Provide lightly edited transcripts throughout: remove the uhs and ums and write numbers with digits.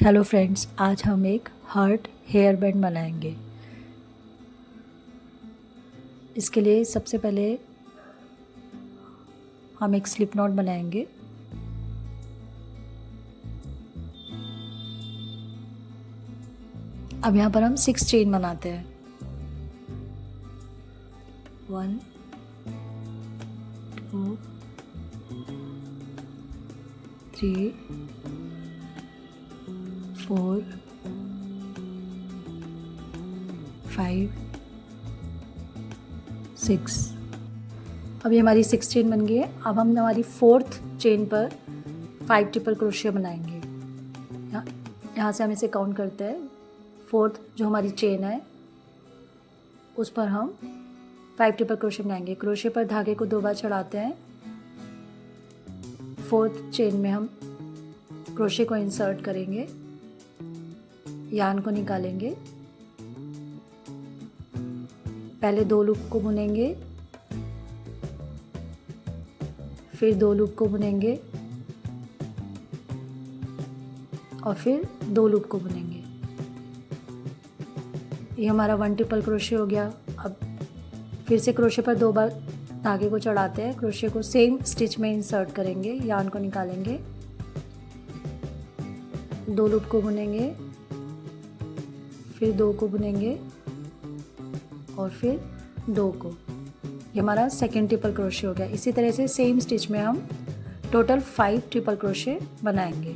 Hello friends, आज हम एक हार्ट हेयर बैंड बनाएंगे। इसके लिए सबसे पहले हम एक स्लिप नॉट बनाएंगे। अब यहाँ पर हम 6 चेन बनाते हैं। 1 2 3 4 5 6। अब ये हमारी 6 चेन बन गई है। अब हम हमारी 4th चेन पर 5 ट्रिपल क्रोशिया बनाएंगे। यहाँ से हम इसे काउंट करते हैं। 4th जो हमारी चेन है उस पर हम 5 ट्रिपल क्रोशिया बनाएंगे। क्रोशिया पर धागे को 2 बार चढ़ाते हैं। 4th चेन में हम क्रोशिया को इंसर्ट करेंगे, यार्न को निकालेंगे, पहले 2 लूप को बुनेंगे, फिर 2 लूप को बुनेंगे और फिर 2 लूप को बुनेंगे। ये हमारा 1 ट्रिपल क्रोशिया हो गया। अब फिर से क्रोशिया पर 2 बार धागे को चढ़ाते हैं, क्रोशिया को सेम स्टिच में इंसर्ट करेंगे, यार्न को निकालेंगे, 2 लूप को बुनेंगे, फिर 2 को बुनेंगे और फिर 2 को। ये हमारा सेकेंड ट्रिपल क्रोशिया हो गया। इसी तरह से सेम स्टिच में हम टोटल 5 ट्रिपल क्रोशिया बनाएंगे।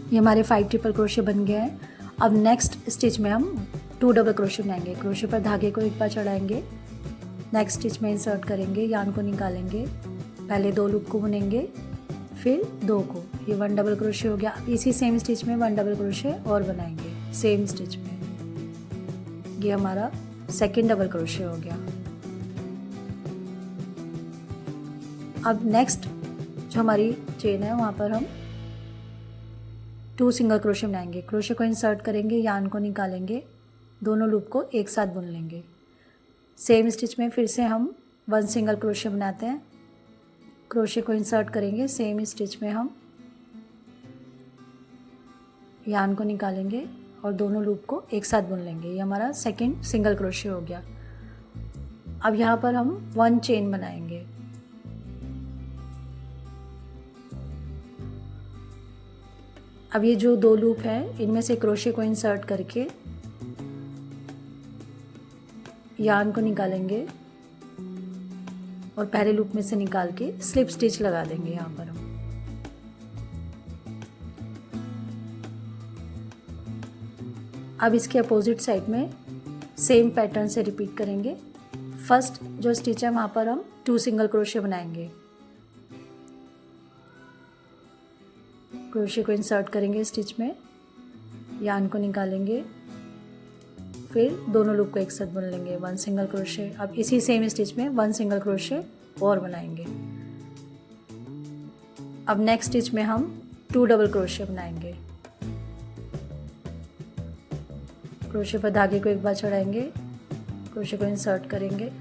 ये हमारे 5 ट्रिपल क्रोशिया बन गए हैं। अब नेक्स्ट स्टिच में हम 2 डबल क्रोशिया बनाएंगे। क्रोशिया पर धागे को 1 बार चढ़ाएंगे, नेक्स्ट स्टिच में इंसर्ट करेंगे, यार्न को निकालेंगे, पहले 2 लूप को बुनेंगे, फिर 2 को। ये 1 डबल क्रोशिया हो गया। इसी सेम स्टिच में 1 डबल क्रोशिया और बनाएंगे सेम स्टिच में। ये हमारा सेकेंड डबल क्रोशिया हो गया। अब नेक्स्ट जो हमारी चेन है वहाँ पर हम 2 सिंगल क्रोशिया बनाएंगे। क्रोशिया को इंसर्ट करेंगे, यार्न को निकालेंगे, दोनों लूप को एक साथ बुन लेंगे। सेम स्टिच में फिर से हम 1 सिंगल क्रोशिया बनाते हैं। क्रोशिया को इंसर्ट करेंगे, सेम स्टिच में हम यार्न को निकालेंगे और दोनों लूप को एक साथ बुन लेंगे। ये हमारा सेकंड सिंगल क्रोशिया हो गया। अब यहाँ पर हम 1 चेन बनाएंगे। अब ये जो 2 लूप है इनमें से क्रोशिया को इंसर्ट करके यार्न को निकालेंगे और पहले लूप में से निकाल के स्लिप स्टिच लगा देंगे। यहाँ पर हम अब इसके अपोजिट साइड में सेम पैटर्न से रिपीट करेंगे। फर्स्ट जो स्टिच है वहाँ पर हम 2 सिंगल क्रोशिया बनाएंगे। क्रोशिया को इंसर्ट करेंगे स्टिच में, यार्न को निकालेंगे, फिर दोनों लूप को एक साथ बुन लेंगे, 1 सिंगल क्रोशिया। अब इसी सेम स्टिच में 1 सिंगल क्रोशिया और बनाएंगे। अब नेक्स्ट स्टिच में हम 2 डबल क्रोशिया बनाएंगे। क्रोशिया पर धागे को 1 बार चढ़ाएंगे, क्रोशिया को इंसर्ट करेंगे,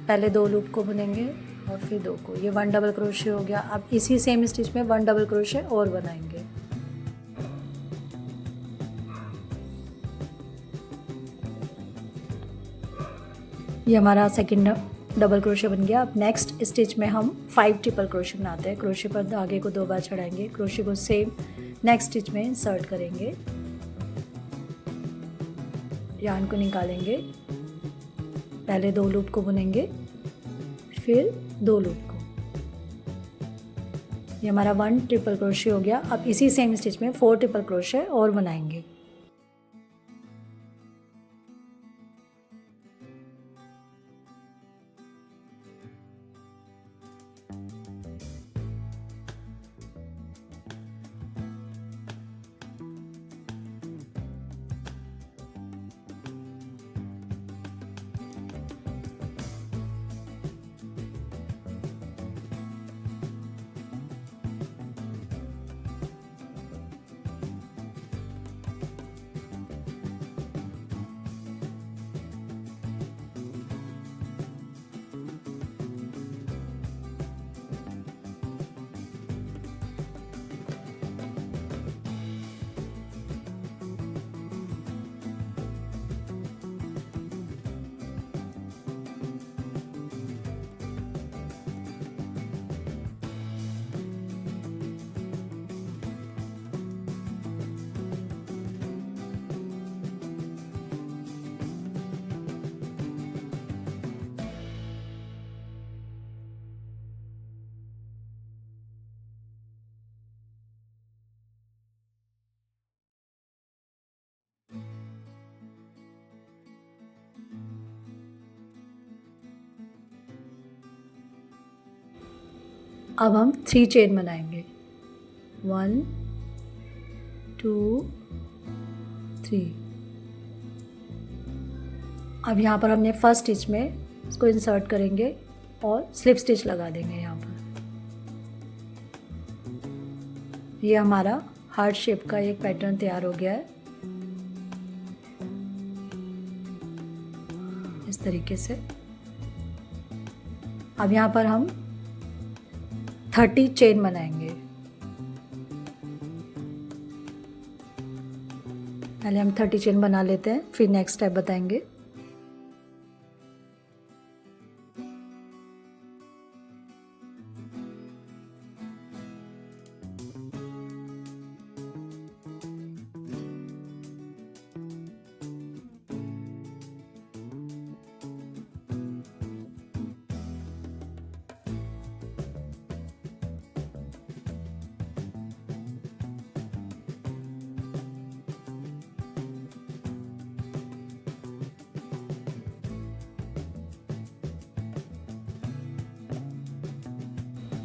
पहले 2 लूप को बुनेंगे और फिर 2 को। ये 1 डबल क्रोशिया हो गया। अब इसी सेम स्टिच में 1 डबल क्रोशिया और बनाएंगे। ये हमारा सेकंड डबल क्रोशिया बन गया। अब नेक्स्ट स्टिच में हम 5 ट्रिपल क्रोशिया बनाते हैं। क्रोशिया पर धागे को 2 बार चढ़ाएंगे, क्रोशिया को सेम नेक्स्ट स्टिच में इंसर्ट करेंगे, यार्न को निकालेंगे, पहले 2 लूप को बुनेंगे, फिर 2 लूप को। ये हमारा 1 ट्रिपल क्रोशे हो गया। अब इसी सेम स्टिच में 4 ट्रिपल क्रोशे और बनाएंगे। अब हम 3 चेन बनाएंगे। 1 2 3। अब यहाँ पर हमने फर्स्ट स्टिच में इसको इंसर्ट करेंगे और स्लिप स्टिच लगा देंगे। यहाँ पर ये हमारा हार्ट शेप का एक पैटर्न तैयार हो गया है इस तरीके से। अब यहाँ पर हम 30 चेन बनाएंगे। पहले हम 30 चेन बना लेते हैं, फिर नेक्स्ट स्टेप बताएंगे।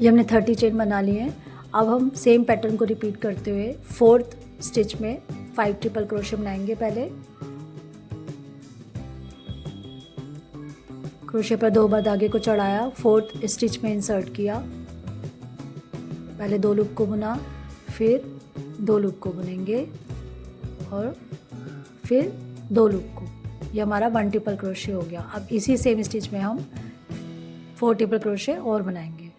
ये हमने 30 चेन बना लिए हैं। अब हम सेम पैटर्न को रिपीट करते हुए 4th स्टिच में 5 ट्रिपल क्रोशे बनाएंगे। पहले क्रोशे पर 2 बार धागे को चढ़ाया, 4th स्टिच में इंसर्ट किया, पहले 2 लूप को बुना, फिर 2 लूप को बुनेंगे और फिर 2 लूप को। ये हमारा 1 ट्रिपल क्रोशे हो गया। अब इसी सेम स्टिच में हम 4 ट्रिपल क्रोशे और बनाएंगे।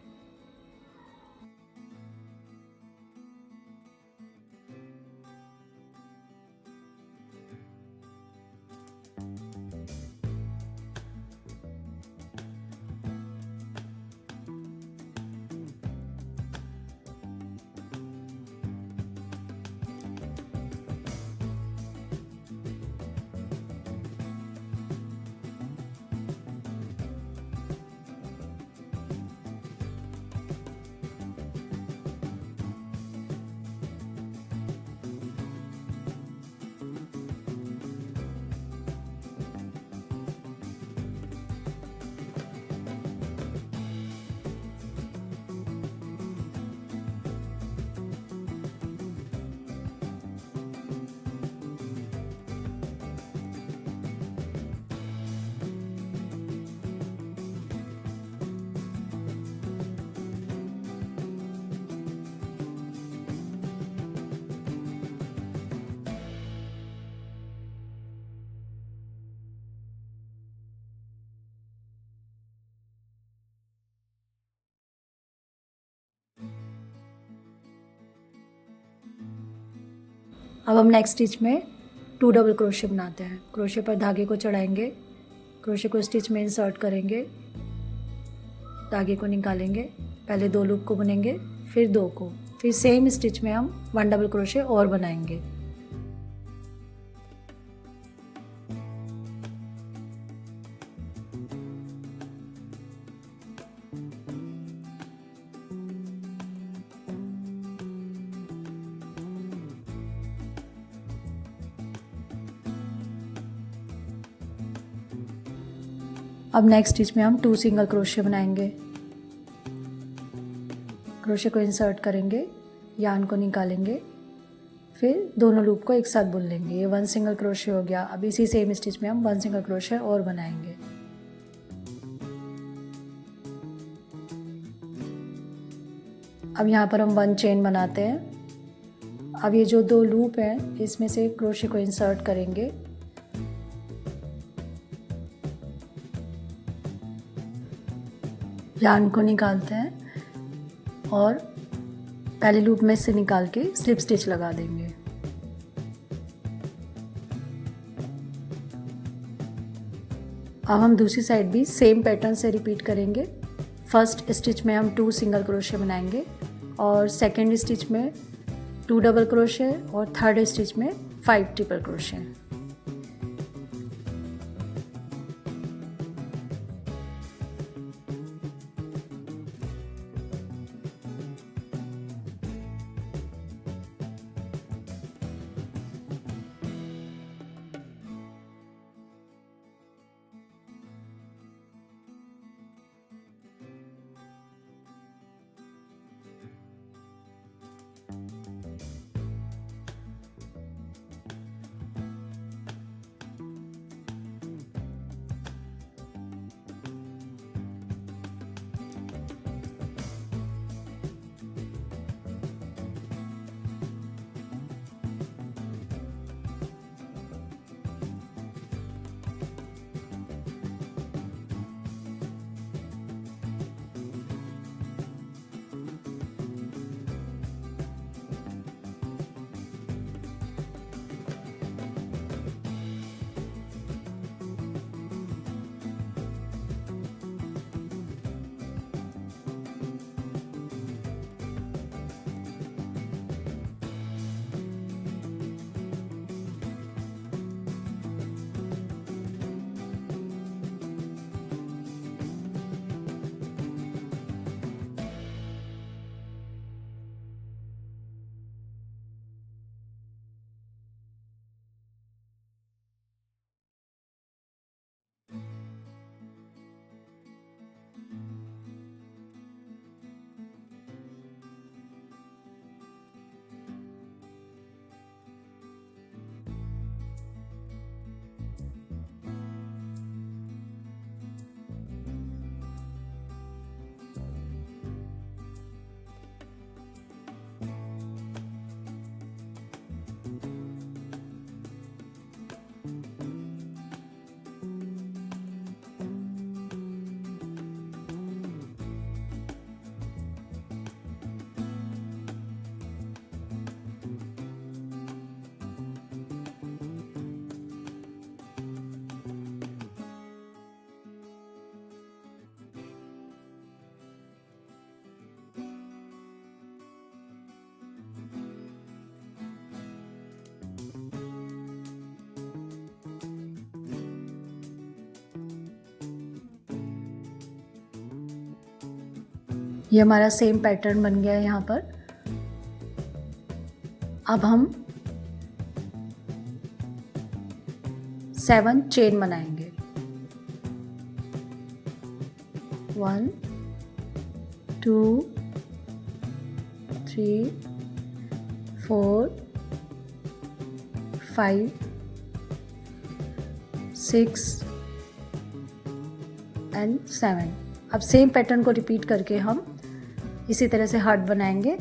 अब हम नेक्स्ट स्टिच में 2 डबल क्रोशे बनाते हैं। क्रोशे पर धागे को चढ़ाएंगे, क्रोशे को स्टिच में इंसर्ट करेंगे, धागे को निकालेंगे, पहले 2 लूप को बुनेंगे, फिर 2 को, फिर सेम स्टिच में हम 1 डबल क्रोशे और बनाएंगे। अब नेक्स्ट स्टिच में हम 2 सिंगल क्रोशिया बनाएंगे। क्रोशिया को इंसर्ट करेंगे, यार्न को निकालेंगे, फिर दोनों लूप को एक साथ बुन लेंगे। ये 1 सिंगल क्रोशिया हो गया। अब इसी सेम स्टिच में हम 1 सिंगल क्रोशिया और बनाएंगे। अब यहाँ पर हम 1 चेन बनाते हैं। अब ये जो 2 लूप हैं इसमें से क्रोशिया को इंसर्ट करेंगे, यार्न को निकालते हैं और पहले लूप में से निकाल के स्लिप स्टिच लगा देंगे। अब हम दूसरी साइड भी सेम पैटर्न से रिपीट करेंगे। फर्स्ट स्टिच में हम 2 सिंगल क्रोशिया बनाएंगे और सेकेंड स्टिच में 2 डबल क्रोशिया और थर्ड स्टिच में 5 ट्रिपल क्रोशिया। ये हमारा सेम पैटर्न बन गया है यहाँ पर। अब हम 7 चेन बनाएंगे। 1 2 3 4 5 6 एंड 7। अब सेम पैटर्न को रिपीट करके हम इसी तरह से हार्ट बनाएंगे।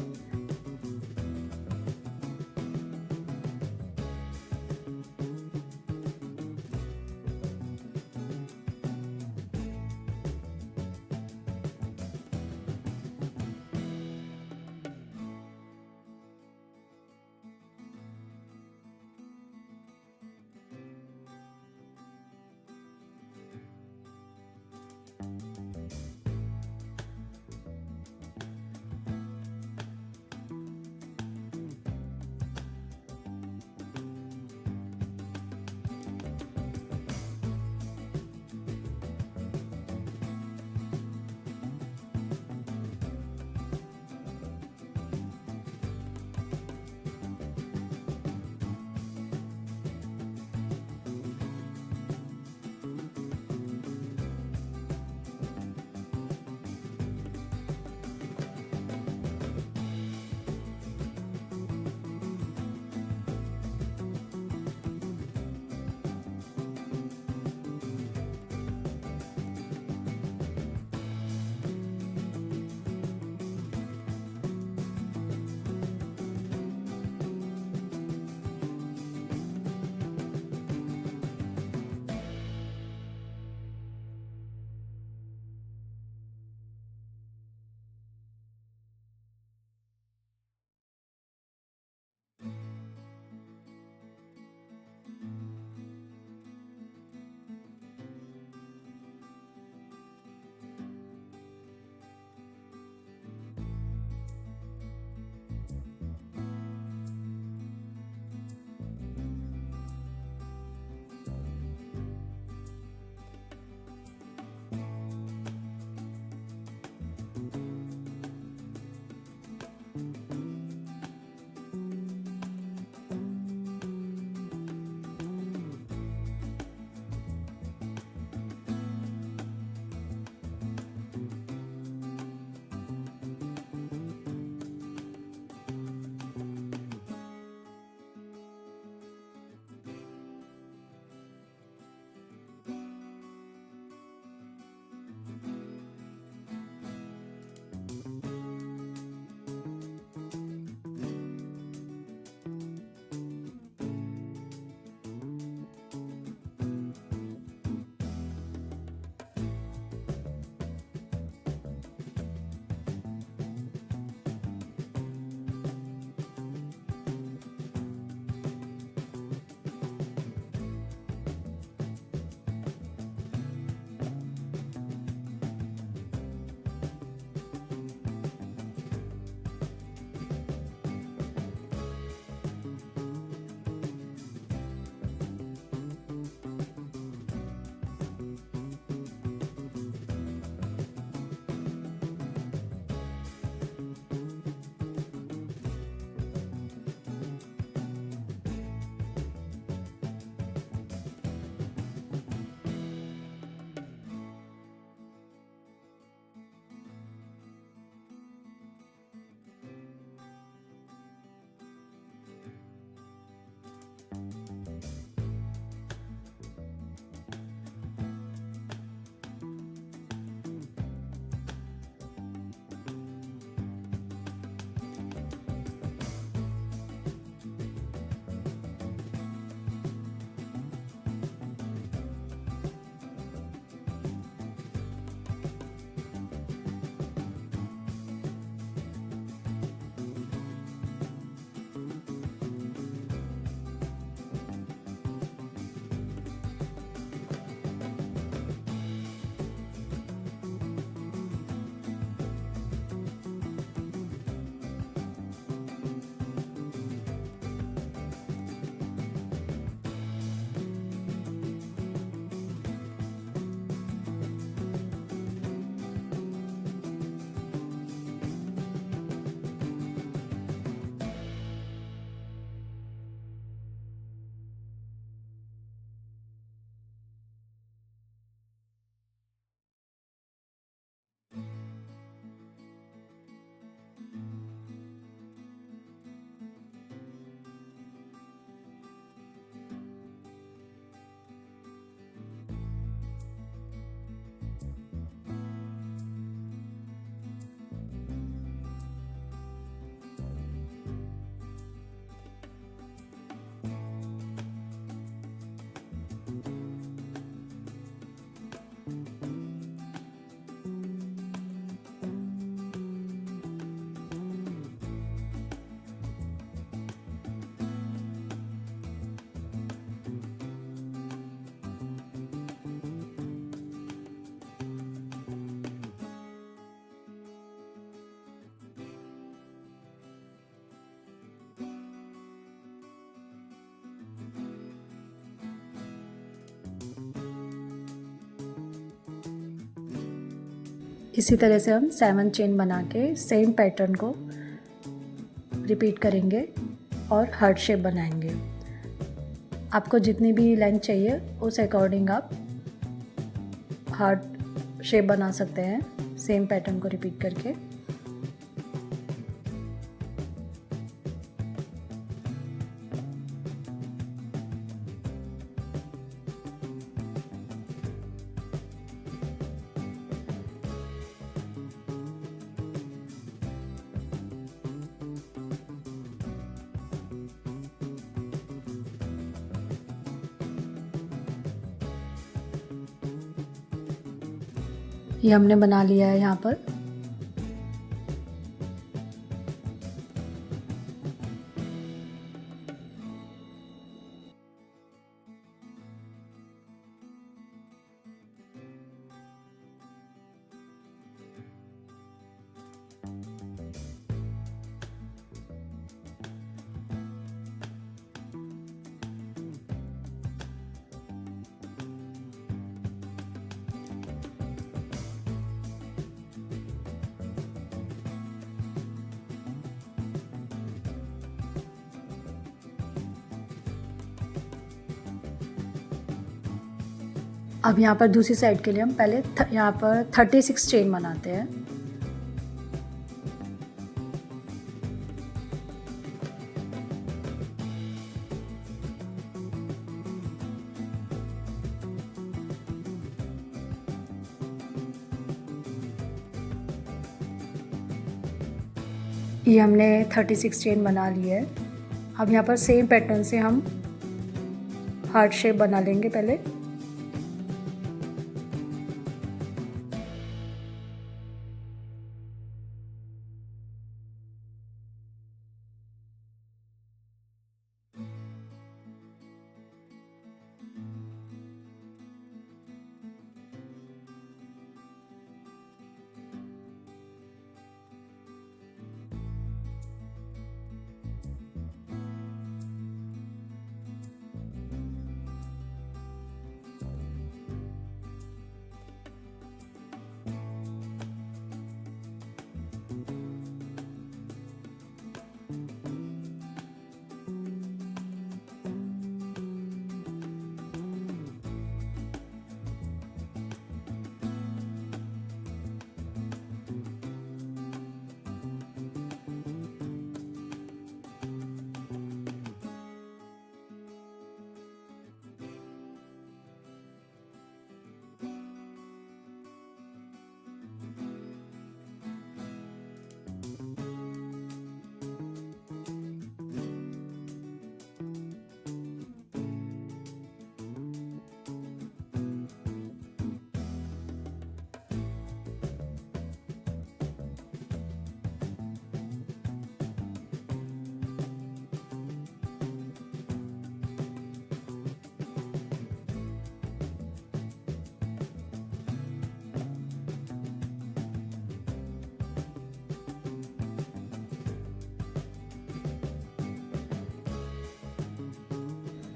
इसी तरह से हम 7 चेन बना के सेम पैटर्न को रिपीट करेंगे और हार्ट शेप बनाएंगे। आपको जितनी भी लेंथ चाहिए उस अकॉर्डिंग आप हार्ट शेप बना सकते हैं सेम पैटर्न को रिपीट करके। ये हमने बना लिया है यहाँ पर। अब यहाँ पर दूसरी साइड के लिए हम पहले यहाँ पर 36 चेन बनाते हैं। ये हमने 36 चेन बना ली है। अब यहाँ पर सेम पैटर्न से हम हार्ट शेप बना लेंगे पहले।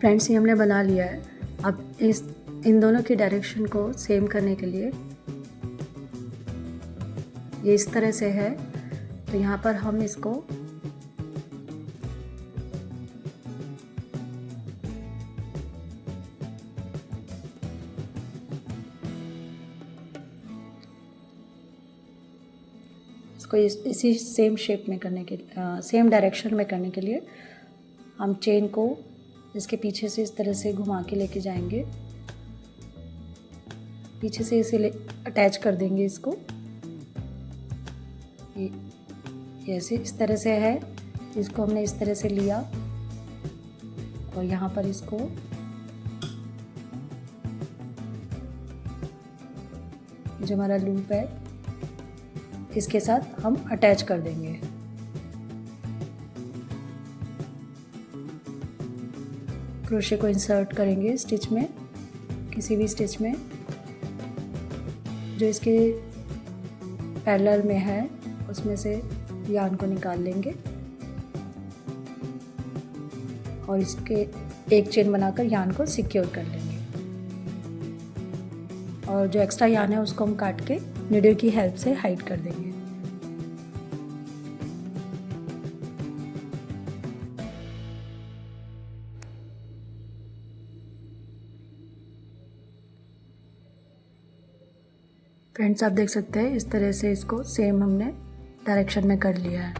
फ्रेंड्स, ये हमने बना लिया है। अब इन दोनों की डायरेक्शन को सेम करने के लिए ये इस तरह से है, तो यहाँ पर हम इसको इसी सेम शेप में करने के सेम डायरेक्शन में करने के लिए हम चेन को इसके पीछे से इस तरह से घुमा के लेके जाएंगे, पीछे से इसे अटैच कर देंगे इसको। ये ऐसे इस तरह से है, इसको हमने इस तरह से लिया और यहाँ पर इसको जो हमारा लूप है इसके साथ हम अटैच कर देंगे। क्रोशे को इंसर्ट करेंगे स्टिच में, किसी भी स्टिच में जो इसके पैरेलल में है उसमें से यार्न को निकाल लेंगे और इसके एक चेन बनाकर यार्न को सिक्योर कर लेंगे और जो एक्स्ट्रा यार्न है उसको हम काट के नीडल की हेल्प से हाइड कर देंगे। फ्रेंड्स आप देख सकते हैं इस तरह से इसको सेम हमने डायरेक्शन में कर लिया है।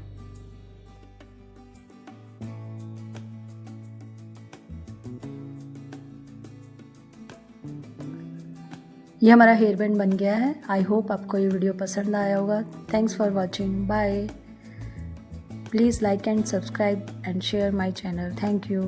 ये हमारा हेयर बैंड बन गया है। आई होप आपको ये वीडियो पसंद आया होगा। Thanks for watching, bye. Please like and subscribe and share my channel. Thank you.